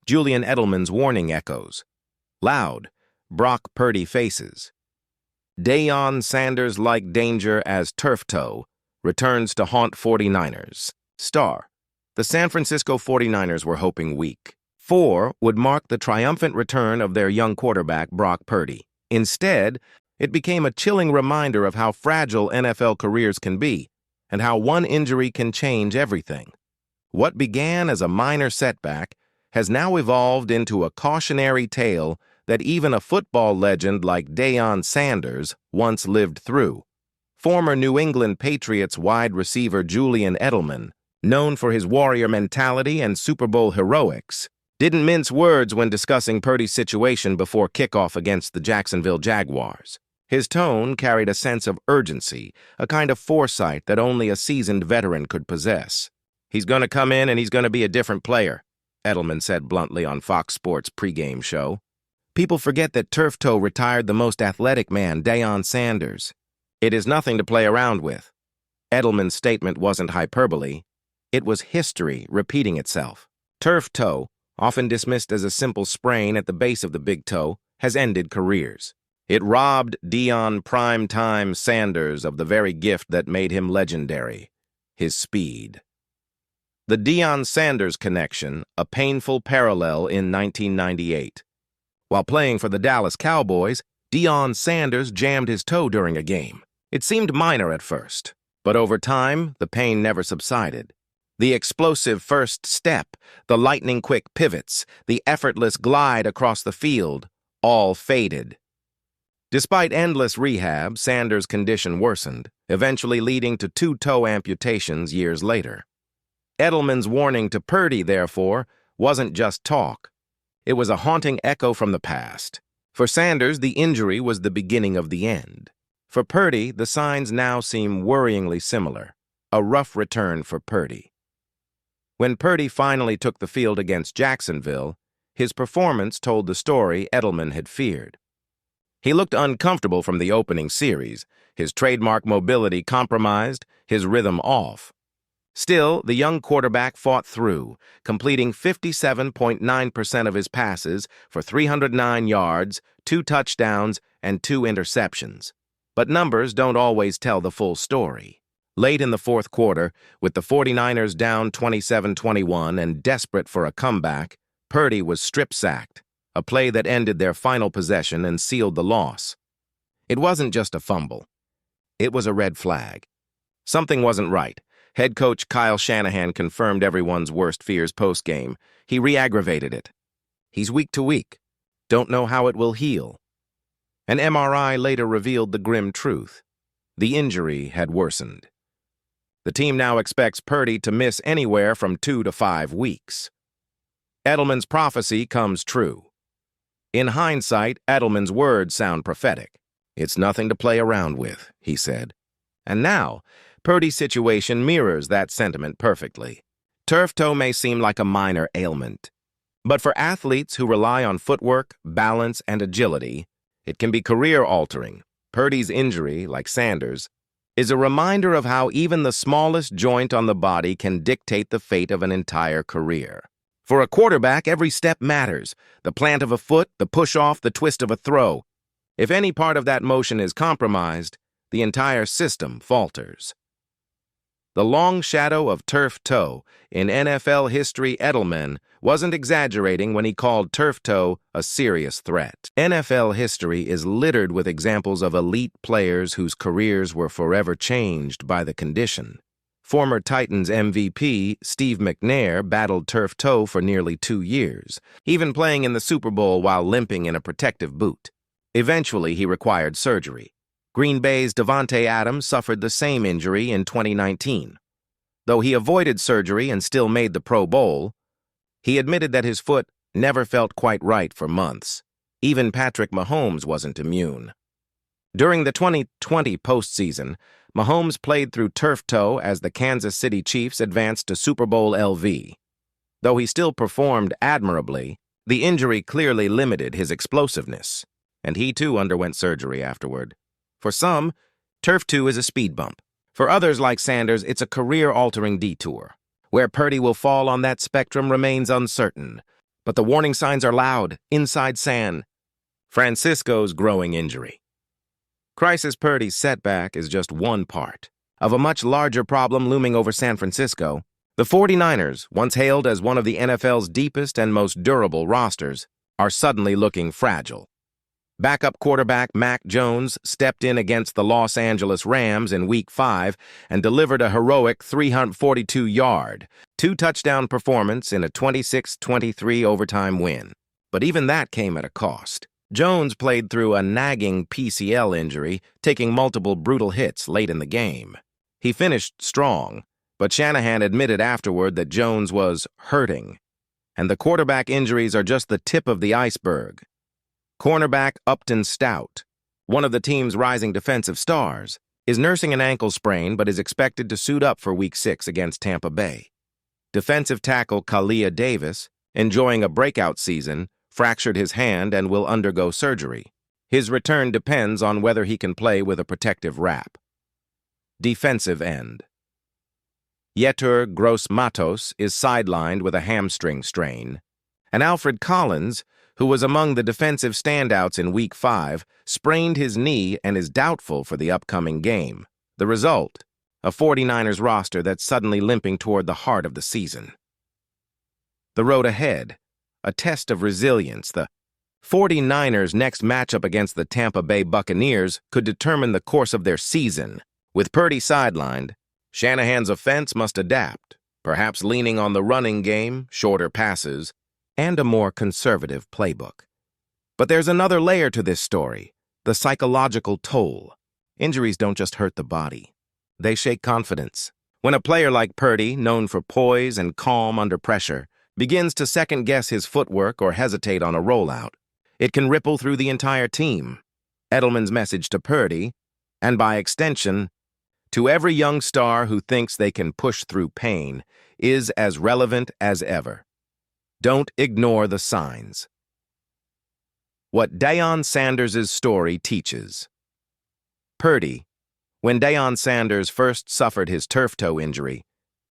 Julian Edelman's warning echoes. Loud, Brock Purdy faces. Deion Sanders-like danger as turf toe returns to haunt 49ers. Star. The San Francisco 49ers were hoping week 4 would mark the triumphant return of their young quarterback, Brock Purdy. Instead, it became a chilling reminder of how fragile NFL careers can be and how one injury can change everything. What began as a minor setback has now evolved into a cautionary tale that even a football legend like Deion Sanders once lived through. Former New England Patriots wide receiver Julian Edelman, known for his warrior mentality and Super Bowl heroics, didn't mince words when discussing Purdy's situation before kickoff against the Jacksonville Jaguars. His tone carried a sense of urgency, a kind of foresight that only a seasoned veteran could possess. "He's going to come in and he's going to be a different player," Edelman said bluntly on Fox Sports' pregame show. People forget that turf toe retired the most athletic man, Deion Sanders. It is nothing to play around with. Edelman's statement wasn't hyperbole. It was history repeating itself. Turf toe, often dismissed as a simple sprain at the base of the big toe, has ended careers. It robbed Deion prime-time Sanders of the very gift that made him legendary, his speed. The Deion Sanders connection, a painful parallel in 1998. While playing for the Dallas Cowboys, Deion Sanders jammed his toe during a game. It seemed minor at first, but over time, the pain never subsided. The explosive first step, the lightning-quick pivots, the effortless glide across the field, all faded. Despite endless rehab, Sanders' condition worsened, eventually leading to 2 toe amputations years later. Edelman's warning to Purdy, therefore, wasn't just talk. It was a haunting echo from the past. For Sanders, the injury was the beginning of the end. For Purdy, the signs now seem worryingly similar. A rough return for Purdy. When Purdy finally took the field against Jacksonville, his performance told the story Edelman had feared. He looked uncomfortable from the opening series, his trademark mobility compromised, his rhythm off. Still, the young quarterback fought through, completing 57.9% of his passes for 309 yards, 2 touchdowns, and 2 interceptions. But numbers don't always tell the full story. Late in the fourth quarter, with the 49ers down 27-21 and desperate for a comeback, Purdy was strip-sacked, a play that ended their final possession and sealed the loss. It wasn't just a fumble. It was a red flag. Something wasn't right. Head coach Kyle Shanahan confirmed everyone's worst fears post-game. He re-aggravated it. He's week to week. Don't know how it will heal. An MRI later revealed the grim truth. The injury had worsened. The team now expects Purdy to miss anywhere from 2 to 5 weeks. Edelman's prophecy comes true. In hindsight, Edelman's words sound prophetic. "It's nothing to play around with," he said. And now, Purdy's situation mirrors that sentiment perfectly. Turf toe may seem like a minor ailment, but for athletes who rely on footwork, balance, and agility, it can be career-altering. Purdy's injury, like Sanders, is a reminder of how even the smallest joint on the body can dictate the fate of an entire career. For a quarterback, every step matters. The plant of a foot, the push-off, the twist of a throw. If any part of that motion is compromised, the entire system falters. The long shadow of turf toe in NFL history. Edelman wasn't exaggerating when he called turf toe a serious threat. NFL history is littered with examples of elite players whose careers were forever changed by the condition. Former Titans MVP Steve McNair battled turf toe for nearly 2 years, even playing in the Super Bowl while limping in a protective boot. Eventually, he required surgery. Green Bay's Davante Adams suffered the same injury in 2019. Though he avoided surgery and still made the Pro Bowl, he admitted that his foot never felt quite right for months. Even Patrick Mahomes wasn't immune. During the 2020 postseason, Mahomes played through turf toe as the Kansas City Chiefs advanced to Super Bowl LV. Though he still performed admirably, the injury clearly limited his explosiveness, and he too underwent surgery afterward. For some, turf toe is a speed bump. For others like Sanders, it's a career-altering detour. Where Purdy will fall on that spectrum remains uncertain, But the warning signs are loud, inside San Francisco's growing injury. Crisis Purdy's setback is just one part of a much larger problem looming over San Francisco. The 49ers, once hailed as one of the NFL's deepest and most durable rosters, are suddenly looking fragile. Backup quarterback Mac Jones stepped in against the Los Angeles Rams in Week 5 and delivered a heroic 342-yard, two-touchdown performance in a 26-23 overtime win. But even that came at a cost. Jones played through a nagging PCL injury, taking multiple brutal hits late in the game. He finished strong, but Shanahan admitted afterward that Jones was hurting. And the quarterback injuries are just the tip of the iceberg. Cornerback Upton Stout, one of the team's rising defensive stars, is nursing an ankle sprain but is expected to suit up for Week 6 against Tampa Bay. Defensive tackle Kalia Davis, enjoying a breakout season, fractured his hand and will undergo surgery. His return depends on whether he can play with a protective wrap. Defensive end. Yetur Gross-Matos is sidelined with a hamstring strain, and Alfred Collins, who was among the defensive standouts in Week 5, sprained his knee and is doubtful for the upcoming game. The result, a 49ers roster that's suddenly limping toward the heart of the season. The road ahead, a test of resilience. The 49ers' next matchup against the Tampa Bay Buccaneers could determine the course of their season. With Purdy sidelined, Shanahan's offense must adapt, perhaps leaning on the running game, shorter passes, and a more conservative playbook. But there's another layer to this story, the psychological toll. Injuries don't just hurt the body. They shake confidence. When a player like Purdy, known for poise and calm under pressure, begins to second-guess his footwork or hesitate on a rollout, it can ripple through the entire team. Edelman's message to Purdy, and by extension, to every young star who thinks they can push through pain, is as relevant as ever. Don't ignore the signs. What Deion Sanders' story teaches. Purdy. When Deion Sanders first suffered his turf toe injury,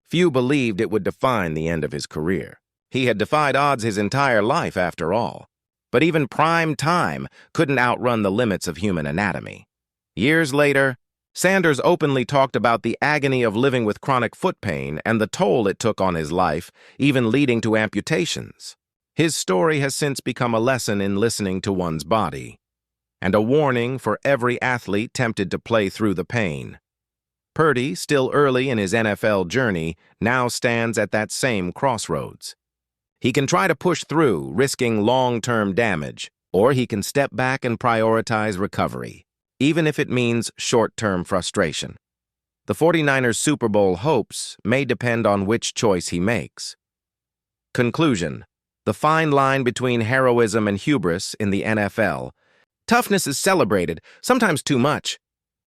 few believed it would define the end of his career. He had defied odds his entire life, after all. But even prime time couldn't outrun the limits of human anatomy. Years later, Sanders openly talked about the agony of living with chronic foot pain and the toll it took on his life, even leading to amputations. His story has since become a lesson in listening to one's body, and a warning for every athlete tempted to play through the pain. Purdy, still early in his NFL journey, now stands at that same crossroads. He can try to push through, risking long-term damage, or he can step back and prioritize recovery, even if it means short-term frustration. The 49ers' Super Bowl hopes may depend on which choice he makes. Conclusion. The fine line between heroism and hubris in the NFL. Toughness is celebrated, sometimes too much.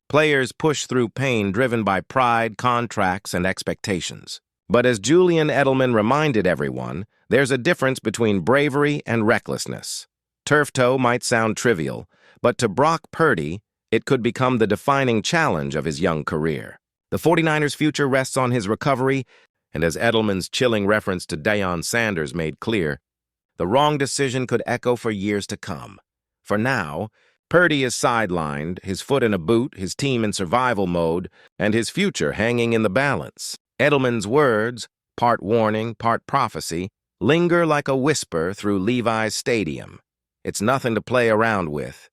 Players push through pain driven by pride, contracts, and expectations. But as Julian Edelman reminded everyone, there's a difference between bravery and recklessness. Turf toe might sound trivial, but to Brock Purdy, it could become the defining challenge of his young career. The 49ers' future rests on his recovery, and as Edelman's chilling reference to Deion Sanders made clear, the wrong decision could echo for years to come. For now, Purdy is sidelined, his foot in a boot, his team in survival mode, and his future hanging in the balance. Edelman's words, part warning, part prophecy, linger like a whisper through Levi's Stadium. It's nothing to play around with.